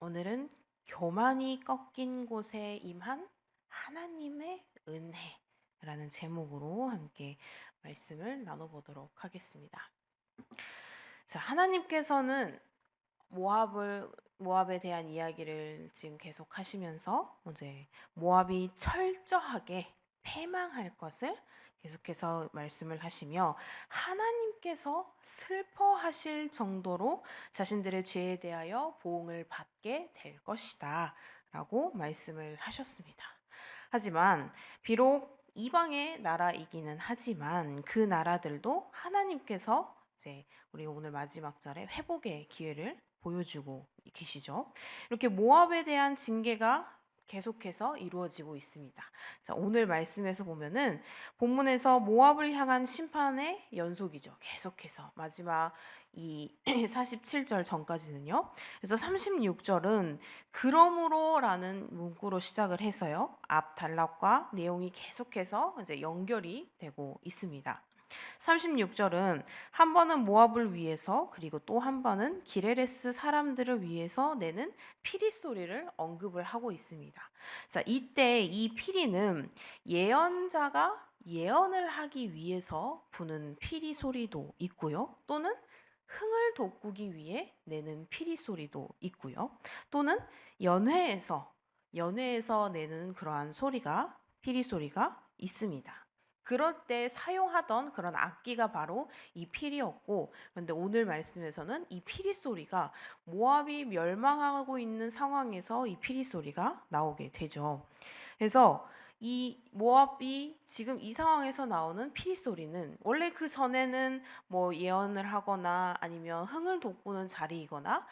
오늘은 교만이 꺾인 곳에 임한 하나님의 은혜라는 제목으로 함께 말씀을 나눠보도록 하겠습니다. 자, 하나님께서는 모압에 대한 이야기를 지금 계속 하시면서 이제 모압이 철저하게 패망할 것을 계속해서 말씀을 하시며 하나님께서 슬퍼하실 정도로 자신들의 죄에 대하여 보응을 받게 될 것이다 라고 말씀을 하셨습니다. 하지만 비록 이방의 나라이기는 하지만 그 나라들도 하나님께서 이제 우리 오늘 마지막 절에 회복의 기회를 보여주고 계시죠. 이렇게 모압에 대한 징계가 계속해서 이루어지고 있습니다. 자, 오늘 말씀에서 보면은 본문에서 모압을 향한 심판의 연속이죠. 계속해서 마지막 이 47절 전까지는요. 그래서 36절은 그러므로라는 문구로 시작을 해서요. 앞 단락과 내용이 계속해서 이제 연결이 되고 있습니다. 36절은 한 번은 모압을 위해서 그리고 또 한 번은 기레레스 사람들을 위해서 내는 피리 소리를 언급을 하고 있습니다. 자, 이때 이 피리는 예언자가 예언을 하기 위해서 부는 피리 소리도 있고요. 또는 흥을 돋구기 위해 내는 피리 소리도 있고요. 또는 연회에서 내는 그러한 소리가 피리 소리가 있습니다. 그럴 때 사용하던 그런 악기가 바로 이 필이었고, 그런데 오늘 말씀에서는 이 피리 소리가 모압이 멸망하고 있는 상황에서 이 피리 소리가 나오게 되죠. 그래서 이 모압이 지금 이 상황에서 나오는 피리 소리는 원래 그 전에는 뭐 예언을 하거나 아니면 흥을 돋구는 자리이거나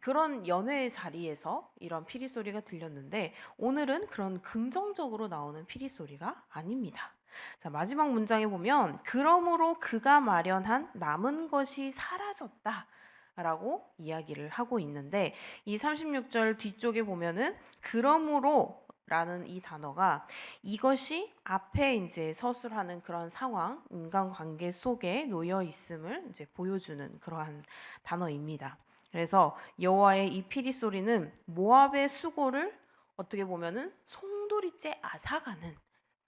그런 연회의 자리에서 이런 피리 소리가 들렸는데 오늘은 그런 긍정적으로 나오는 피리 소리가 아닙니다. 자, 마지막 문장에 보면 그러므로 그가 마련한 남은 것이 사라졌다. 라고 이야기를 하고 있는데 이 36절 뒤쪽에 보면은 그러므로 라는 이 단어가 이것이 앞에 이제 서술하는 그런 상황, 인간관계 속에 놓여 있음을 이제 보여주는 그러한 단어입니다. 그래서 여호와의 이 피리 소리는 모압의 수고를 어떻게 보면은 송두리째 앗아가는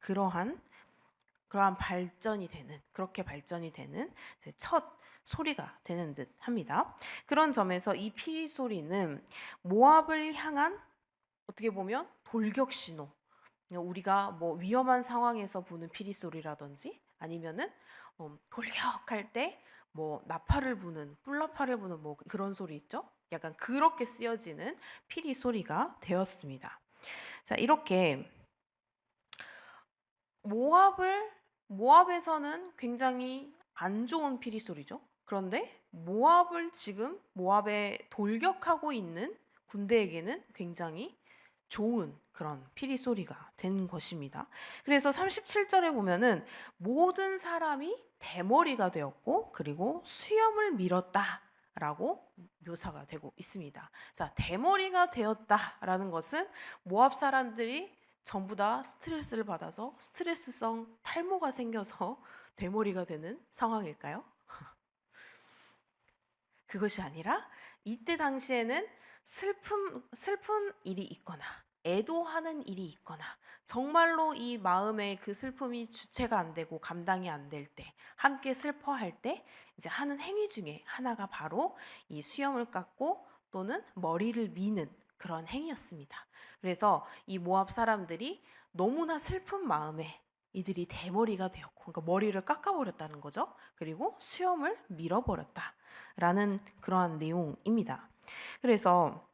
그러한 발전이 되는 그렇게 발전이 되는 첫 소리가 되는 듯 합니다. 그런 점에서 이 피리 소리는 모압을 향한 어떻게 보면 돌격 신호. 우리가 뭐 위험한 상황에서 부는 피리 소리라든지 아니면은 돌격할 때 뭐 나팔을 부는 뿔나팔을 부는 뭐 그런 소리 있죠? 약간 그렇게 쓰여지는 피리 소리가 되었습니다. 자, 이렇게 모압에서는 굉장히 안 좋은 피리 소리죠. 그런데 모압에 돌격하고 있는 군대에게는 굉장히 좋은 그런 피리 소리가 된 것입니다. 그래서 37절에 보면은 모든 사람이 대머리가 되었고 그리고 수염을 밀었다라고 묘사가 되고 있습니다. 자, 대머리가 되었다라는 것은 모압 사람들이 전부 다 스트레스를 받아서 스트레스성 탈모가 생겨서 대머리가 되는 상황일까요? 그것이 아니라 이때 당시에는 슬픈 일이 있거나 애도하는 일이 있거나 정말로 이 마음의 그 슬픔이 주체가 안 되고 감당이 안 될 때 함께 슬퍼할 때 이제 하는 행위 중에 하나가 바로 이 수염을 깎고 또는 머리를 미는 그런 행위였습니다. 그래서 이 모압 사람들이 너무나 슬픈 마음에 이들이 대머리가 되었고 그러니까 머리를 깎아버렸다는 거죠. 그리고 수염을 밀어버렸다라는 그러한 내용입니다. 그래서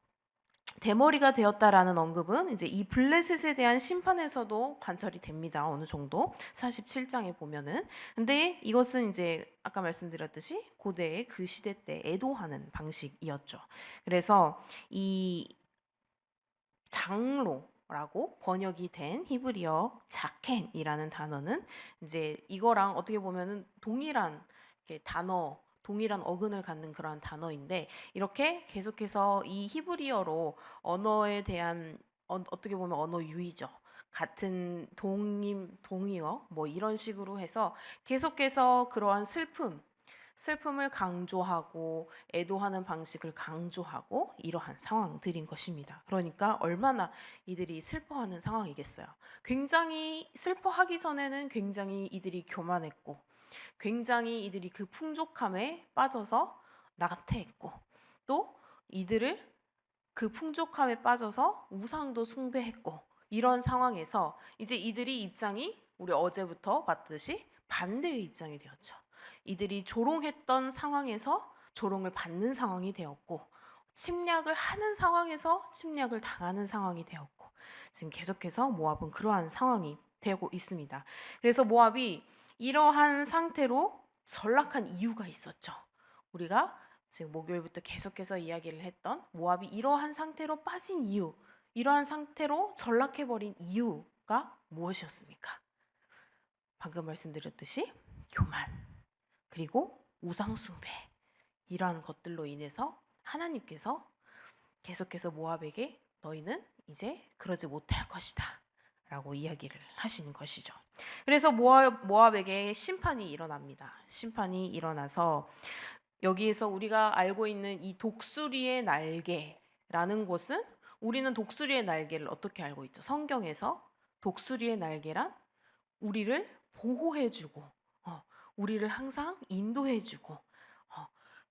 대머리가 되었다라는 언급은 이제 이 블레셋에 대한 심판에서도 관찰이 됩니다. 어느 정도 47장에 보면은. 근데 이것은 이제 아까 말씀드렸듯이 고대의 그 시대 때 애도하는 방식이었죠. 그래서 이 장로라고 번역이 된 히브리어 자켄이라는 단어는 이제 이거랑 어떻게 보면은 동일한 동일한 어근을 갖는 그러한 단어인데 이렇게 계속해서 이 히브리어로 언어에 대한 어떻게 보면 언어 유희죠. 같은 동의어 뭐 이런 식으로 해서 계속해서 그러한 슬픔을 강조하고 애도하는 방식을 강조하고 이러한 상황들인 것입니다. 그러니까 얼마나 이들이 슬퍼하는 상황이겠어요. 굉장히 슬퍼하기 전에는 굉장히 이들이 교만했고 굉장히 이들이 그 풍족함에 빠져서 나태했고 또 이들을 그 풍족함에 빠져서 우상도 숭배했고 이런 상황에서 이제 이들이 입장이 우리 어제부터 봤듯이 반대의 입장이 되었죠. 이들이 조롱했던 상황에서 조롱을 받는 상황이 되었고 침략을 하는 상황에서 침략을 당하는 상황이 되었고 지금 계속해서 모압은 그러한 상황이 되고 있습니다. 그래서 모압이 이러한 상태로 전락한 이유가 있었죠. 우리가 지금 목요일부터 계속해서 이야기를 했던 모압이 이러한 상태로 빠진 이유, 이러한 상태로 전락해버린 이유가 무엇이었습니까? 방금 말씀드렸듯이 교만, 그리고 우상숭배 이러한 것들로 인해서 하나님께서 계속해서 모압에게 너희는 이제 그러지 못할 것이다 라고 이야기를 하시는 것이죠. 그래서 모압에게 심판이 일어납니다. 심판이 일어나서 여기에서 우리가 알고 있는 이 독수리의 날개라는 것은 우리는 독수리의 날개를 어떻게 알고 있죠? 성경에서 독수리의 날개란 우리를 보호해주고 우리를 항상 인도해주고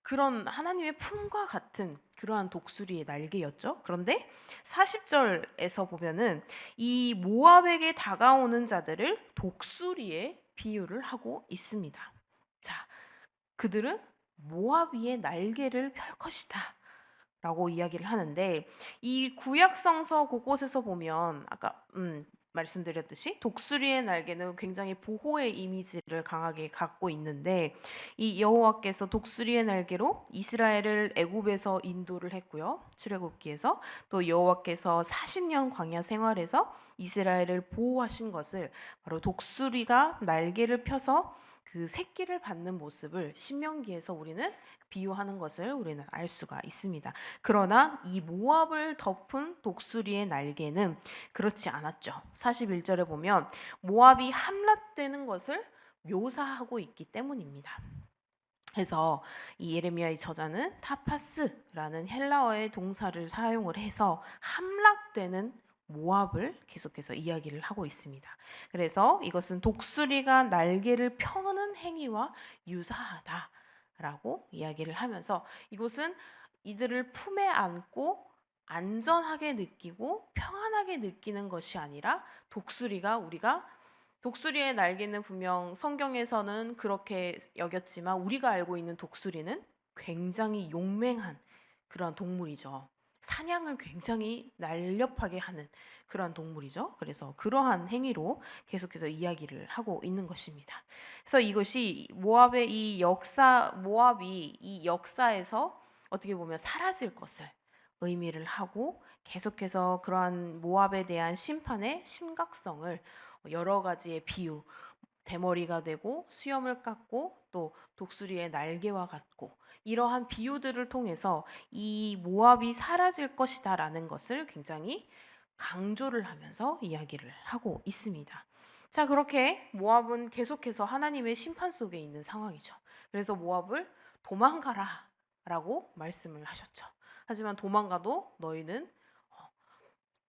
그런 하나님의 품과 같은 그러한 독수리의 날개였죠. 그런데 40절에서 보면은 이 모압에게 다가오는 자들을 독수리에 비유를 하고 있습니다. 자, 그들은 모압 위에 날개를 펼 것이다 라고 이야기를 하는데 이 구약성서 곳곳에서 보면 아까 말씀드렸듯이 독수리의 날개는 굉장히 보호의 이미지를 강하게 갖고 있는데 이 여호와께서 독수리의 날개로 이스라엘을 애굽에서 인도를 했고요. 출애굽기에서 또 여호와께서 40년 광야 생활에서 이스라엘을 보호하신 것을 바로 독수리가 날개를 펴서 그 새끼를 받는 모습을 신명기에서 우리는 비유하는 것을 우리는 알 수가 있습니다. 그러나 이 모압을 덮은 독수리의 날개는 그렇지 않았죠. 41절에 보면 모압이 함락되는 것을 묘사하고 있기 때문입니다. 그래서 이 예레미야의 저자는 타파스라는 헬라어의 동사를 사용을 해서 함락되는 모압을 계속해서 이야기를 하고 있습니다. 그래서 이것은 독수리가 날개를 펴는 행위와 유사하다라고 이야기를 하면서 이것은 이들을 품에 안고 안전하게 느끼고 평안하게 느끼는 것이 아니라 우리가 독수리의 날개는 분명 성경에서는 그렇게 여겼지만 우리가 알고 있는 독수리는 굉장히 용맹한 그런 동물이죠. 사냥을 굉장히 날렵하게 하는 그러한 동물이죠. 그래서 그러한 행위로 계속해서 이야기를 하고 있는 것입니다. 그래서 이것이 모압이 이 역사에서 어떻게 보면 사라질 것을 의미를 하고 계속해서 그러한 모압에 대한 심판의 심각성을 여러 가지의 비유, 대머리가 되고 수염을 깎고 또 독수리의 날개와 같고 이러한 비유들을 통해서 이 모압이 사라질 것이다라는 것을 굉장히 강조를 하면서 이야기를 하고 있습니다. 자, 그렇게 모압은 계속해서 하나님의 심판 속에 있는 상황이죠. 그래서 모압을 도망가라라고 말씀을 하셨죠. 하지만 도망가도 너희는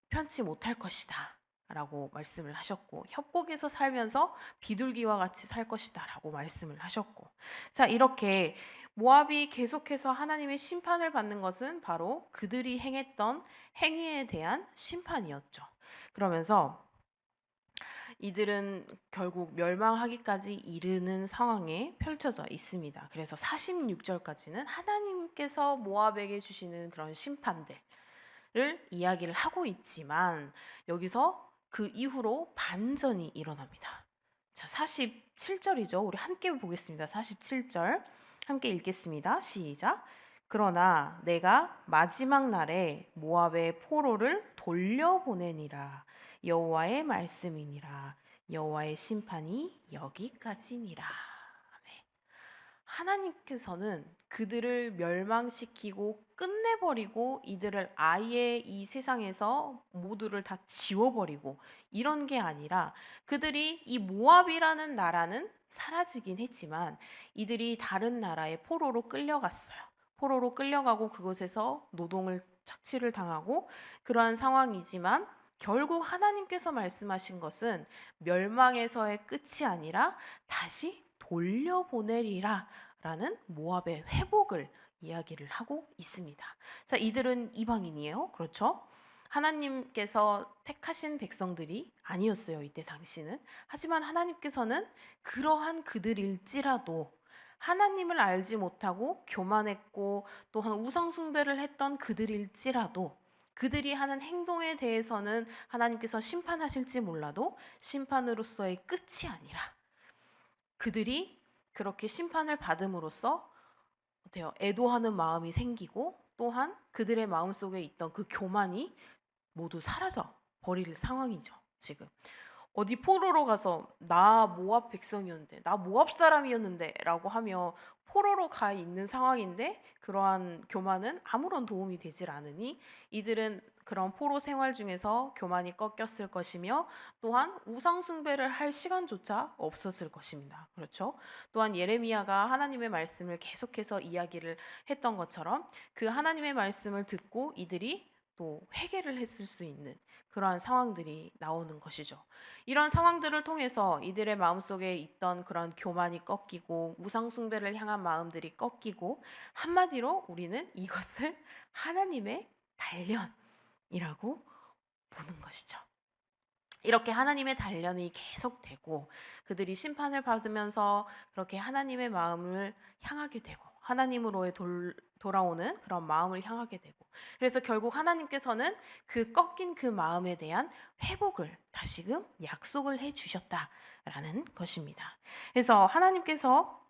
편치 못할 것이다 라고 말씀을 하셨고 협곡에서 살면서 비둘기와 같이 살 것이다 라고 말씀을 하셨고 자, 이렇게 모압이 계속해서 하나님의 심판을 받는 것은 바로 그들이 행했던 행위에 대한 심판이었죠. 그러면서 이들은 결국 멸망하기까지 이르는 상황에 펼쳐져 있습니다. 그래서 46절까지는 하나님께서 모압에게 주시는 그런 심판들을 이야기를 하고 있지만 여기서 그 이후로 반전이 일어납니다. 자, 47절이죠. 우리 함께 보겠습니다. 47절 함께 읽겠습니다. 시작. 그러나 내가 마지막 날에 모압의 포로를 돌려보내니라. 여호와의 말씀이니라. 여호와의 심판이 여기까지니라. 아멘. 하나님께서는 그들을 멸망시키고 끝내버리고 이들을 아예 이 세상에서 모두를 다 지워버리고 이런 게 아니라 그들이 이 모압이라는 나라는 사라지긴 했지만 이들이 다른 나라의 포로로 끌려갔어요. 포로로 끌려가고 그곳에서 노동을 착취를 당하고 그러한 상황이지만 결국 하나님께서 말씀하신 것은 멸망에서의 끝이 아니라 다시 돌려보내리라 라는 모압의 회복을 이야기를 하고 있습니다. 자, 이들은 이방인이에요. 그렇죠? 하나님께서 택하신 백성들이 아니었어요. 이때 당시는. 하지만 하나님께서는 그러한 그들일지라도 하나님을 알지 못하고 교만했고 또한 우상숭배를 했던 그들일지라도 그들이 하는 행동에 대해서는 하나님께서 심판하실지 몰라도 심판으로서의 끝이 아니라 그들이 그렇게 심판을 받음으로써 어때요? 애도하는 마음이 생기고 또한 그들의 마음속에 있던 그 교만이 모두 사라져 버릴 상황이죠. 지금 어디 포로로 가서 나 모압 백성이었는데 나 모압 사람이었는데 라고 하며 포로로 가 있는 상황인데 그러한 교만은 아무런 도움이 되질 않으니 이들은 그런 포로 생활 중에서 교만이 꺾였을 것이며 또한 우상 숭배를 할 시간조차 없었을 것입니다. 그렇죠? 또한 예레미야가 하나님의 말씀을 계속해서 이야기를 했던 것처럼 그 하나님의 말씀을 듣고 이들이 또 회개를 했을 수 있는 그러한 상황들이 나오는 것이죠. 이런 상황들을 통해서 이들의 마음속에 있던 그런 교만이 꺾이고 우상 숭배를 향한 마음들이 꺾이고 한마디로 우리는 이것을 하나님의 단련이라고 보는 것이죠. 이렇게 하나님의 단련이 계속되고 그들이 심판을 받으면서 그렇게 하나님의 마음을 향하게 되고 하나님으로의 돌아오는 그런 마음을 향하게 되고 그래서 결국 하나님께서는 그 꺾인 그 마음에 대한 회복을 다시금 약속을 해 주셨다라는 것입니다. 그래서 하나님께서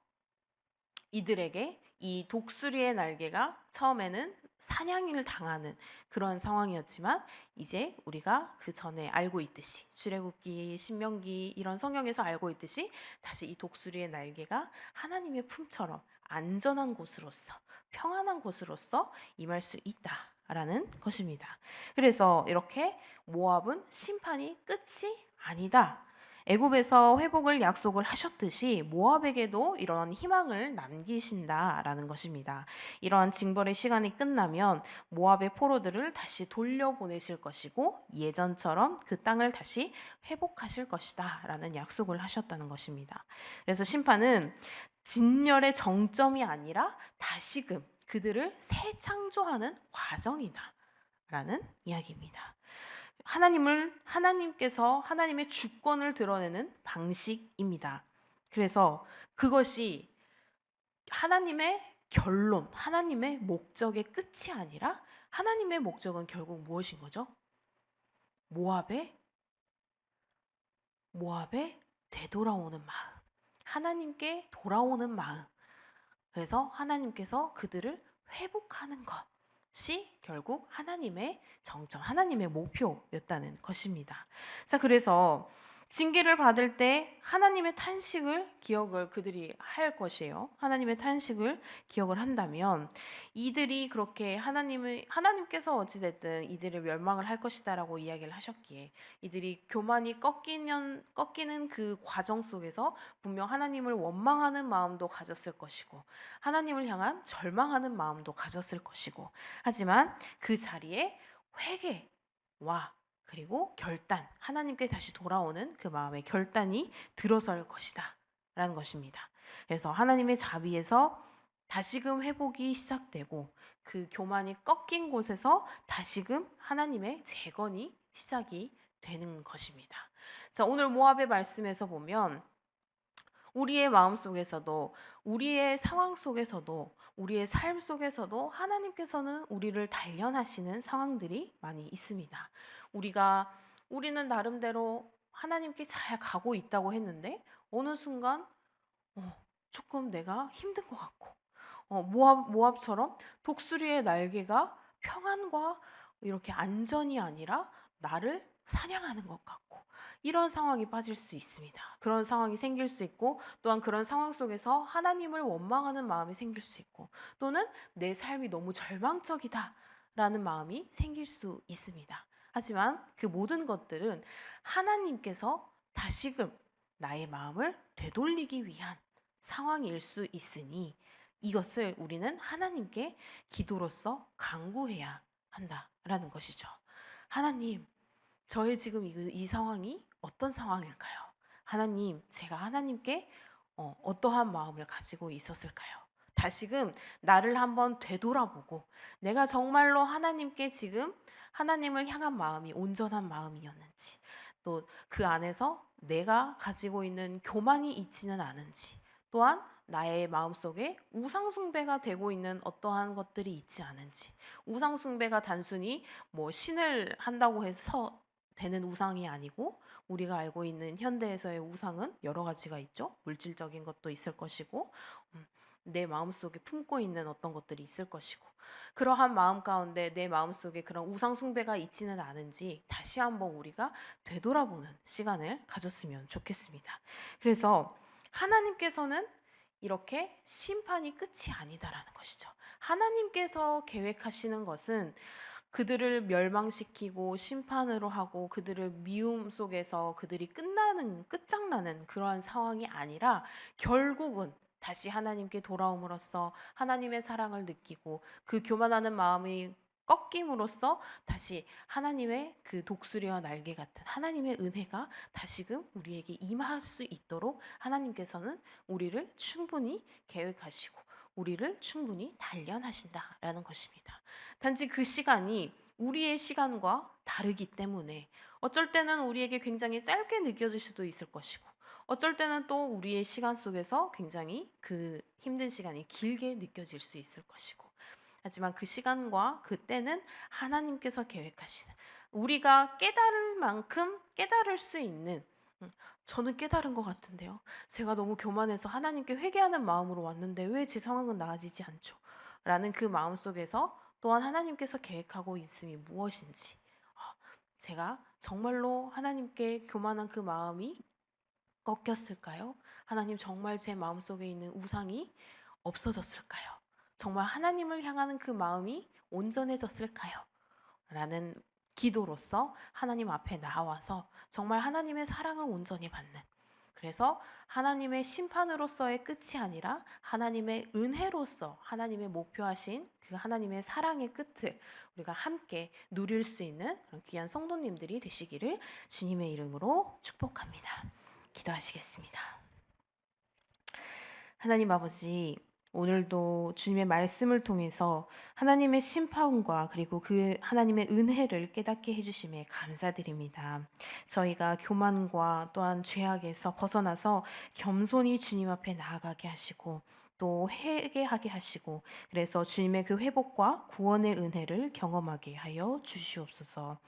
이들에게 이 독수리의 날개가 처음에는 사냥을 당하는 그런 상황이었지만 이제 우리가 그 전에 알고 있듯이 출애굽기, 신명기 이런 성경에서 알고 있듯이 다시 이 독수리의 날개가 하나님의 품처럼 안전한 곳으로서 평안한 곳으로서 임할 수 있다라는 것입니다. 그래서 이렇게 모압은 심판이 끝이 아니다. 애굽에서 회복을 약속을 하셨듯이 모압에게도 이런 희망을 남기신다라는 것입니다. 이러한 징벌의 시간이 끝나면 모압의 포로들을 다시 돌려보내실 것이고 예전처럼 그 땅을 다시 회복하실 것이다라는 약속을 하셨다는 것입니다. 그래서 심판은 진멸의 정점이 아니라 다시금 그들을 새 창조하는 과정이다라는 이야기입니다. 하나님께서 하나님의 주권을 드러내는 방식입니다. 그래서 그것이 하나님의 결론, 하나님의 목적의 끝이 아니라 하나님의 목적은 결국 무엇인 거죠? 모압의 되돌아오는 마음, 하나님께 돌아오는 마음. 그래서 하나님께서 그들을 회복하는 것이 결국 하나님의 정점, 하나님의 목표였다는 것입니다. 자, 그래서 징계를 받을 때 하나님의 탄식을 기억을 그들이 할 것이에요. 하나님의 탄식을 기억을 한다면 이들이 그렇게 하나님께서 어찌됐든 이들을 멸망을 할 것이다라고 이야기를 하셨기에 이들이 교만이 꺾이는 그 과정 속에서 분명 하나님을 원망하는 마음도 가졌을 것이고 하나님을 향한 절망하는 마음도 가졌을 것이고 하지만 그 자리에 회개와 그리고 결단, 하나님께 다시 돌아오는 그 마음의 결단이 들어설 것이다 라는 것입니다. 그래서 하나님의 자비에서 다시금 회복이 시작되고 그 교만이 꺾인 곳에서 다시금 하나님의 재건이 시작이 되는 것입니다. 자, 오늘 모압의 말씀에서 보면 우리의 마음 속에서도 우리의 상황 속에서도 우리의 삶 속에서도 하나님께서는 우리를 단련하시는 상황들이 많이 있습니다. 우리는 나름대로 하나님께 잘 가고 있다고 했는데 어느 순간 조금 내가 힘든 것 같고 모압처럼 독수리의 날개가 평안과 이렇게 안전이 아니라 나를 사냥하는 것 같고 이런 상황이 빠질 수 있습니다. 그런 상황이 생길 수 있고 또한 그런 상황 속에서 하나님을 원망하는 마음이 생길 수 있고 또는 내 삶이 너무 절망적이다라는 마음이 생길 수 있습니다. 하지만 그 모든 것들은 하나님께서 다시금 나의 마음을 되돌리기 위한 상황일 수 있으니 이것을 우리는 하나님께 기도로서 간구해야 한다라는 것이죠. 하나님, 저의 지금 이 상황이 어떤 상황일까요? 하나님, 제가 하나님께 어떠한 마음을 가지고 있었을까요? 다시금 나를 한번 되돌아보고 내가 정말로 하나님께 지금 하나님을 향한 마음이 온전한 마음이었는지 또 그 안에서 내가 가지고 있는 교만이 있지는 않은지 또한 나의 마음속에 우상숭배가 되고 있는 어떠한 것들이 있지 않은지 우상숭배가 단순히 뭐 신을 한다고 해서 되는 우상이 아니고 우리가 알고 있는 현대에서의 우상은 여러 가지가 있죠. 물질적인 것도 있을 것이고 내 마음속에 품고 있는 어떤 것들이 있을 것이고 그러한 마음 가운데 내 마음속에 그런 우상 숭배가 있지는 않은지 다시 한번 우리가 되돌아보는 시간을 가졌으면 좋겠습니다. 그래서 하나님께서는 이렇게 심판이 끝이 아니다라는 것이죠. 하나님께서 계획하시는 것은 그들을 멸망시키고 심판으로 하고 그들을 미움 속에서 그들이 끝장나는 그러한 상황이 아니라 결국은 다시 하나님께 돌아옴으로써 하나님의 사랑을 느끼고 그 교만하는 마음이 꺾임으로써 다시 하나님의 그 독수리와 날개 같은 하나님의 은혜가 다시금 우리에게 임할 수 있도록 하나님께서는 우리를 충분히 계획하시고 우리를 충분히 단련하신다라는 것입니다. 단지 그 시간이 우리의 시간과 다르기 때문에 어쩔 때는 우리에게 굉장히 짧게 느껴질 수도 있을 것이고 어쩔 때는 또 우리의 시간 속에서 굉장히 그 힘든 시간이 길게 느껴질 수 있을 것이고 하지만 그 시간과 그때는 하나님께서 계획하시는 우리가 깨달을 만큼 깨달을 수 있는 저는 깨달은 것 같은데요. 제가 너무 교만해서 하나님께 회개하는 마음으로 왔는데 왜 제 상황은 나아지지 않죠? 라는 그 마음 속에서 또한 하나님께서 계획하고 있음이 무엇인지 제가 정말로 하나님께 교만한 그 마음이 꺾였을까요? 하나님 정말 제 마음속에 있는 우상이 없어졌을까요? 정말 하나님을 향하는 그 마음이 온전해졌을까요? 라는 기도로서 하나님 앞에 나와서 정말 하나님의 사랑을 온전히 받는 그래서 하나님의 심판으로서의 끝이 아니라 하나님의 은혜로서 하나님의 목표하신 그 하나님의 사랑의 끝을 우리가 함께 누릴 수 있는 그런 귀한 성도님들이 되시기를 주님의 이름으로 축복합니다. 기도하시겠습니다. 하나님 아버지, 오늘도 주님의 말씀을 통해서 하나님의 심판과 그리고 그 하나님의 은혜를 깨닫게 해주심에 감사드립니다. 저희가 교만과 또한 죄악에서 벗어나서 겸손히 주님 앞에 나아가게 하시고 또 회개하게 하시고 그래서 주님의 그 회복과 구원의 은혜를 경험하게 하여 주시옵소서.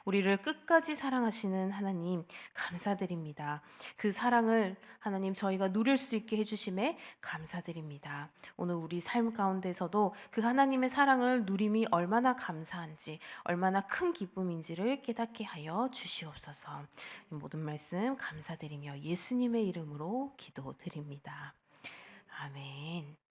우리를 끝까지 사랑하시는 하나님 감사드립니다. 그 사랑을 하나님 저희가 누릴 수 있게 해주심에 감사드립니다. 오늘 우리 삶 가운데서도 그 하나님의 사랑을 누림이 얼마나 감사한지 얼마나 큰 기쁨인지를 깨닫게 하여 주시옵소서. 모든 말씀 감사드리며 예수님의 이름으로 기도드립니다. 아멘.